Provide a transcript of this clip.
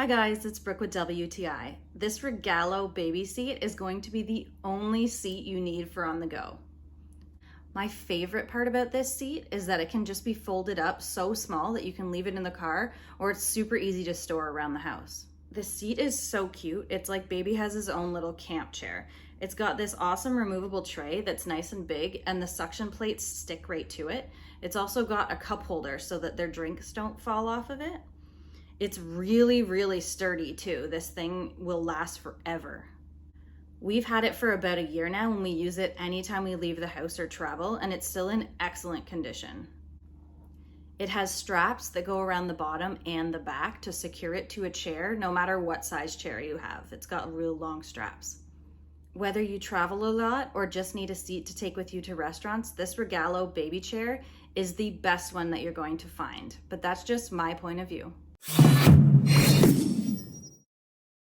Hi guys, it's Brooke with WTI. This Regalo baby seat is going to be the only seat you need for on the go. My favorite part about this seat is that it can just be folded up so small that you can leave it in the car, or it's super easy to store around the house. The seat is so cute. It's like baby has his own little camp chair. It's got this awesome removable tray that's nice and big, and the suction plates stick right to it. It's also got a cup holder so that their drinks don't fall off of it. It's really, really sturdy too. This thing will last forever. We've had it for about a year now and we use it anytime we leave the house or travel, and it's still in excellent condition. It has straps that go around the bottom and the back to secure it to a chair, no matter what size chair you have. It's got real long straps. Whether you travel a lot or just need a seat to take with you to restaurants, this Regalo baby chair is the best one that you're going to find. But that's just my point of view.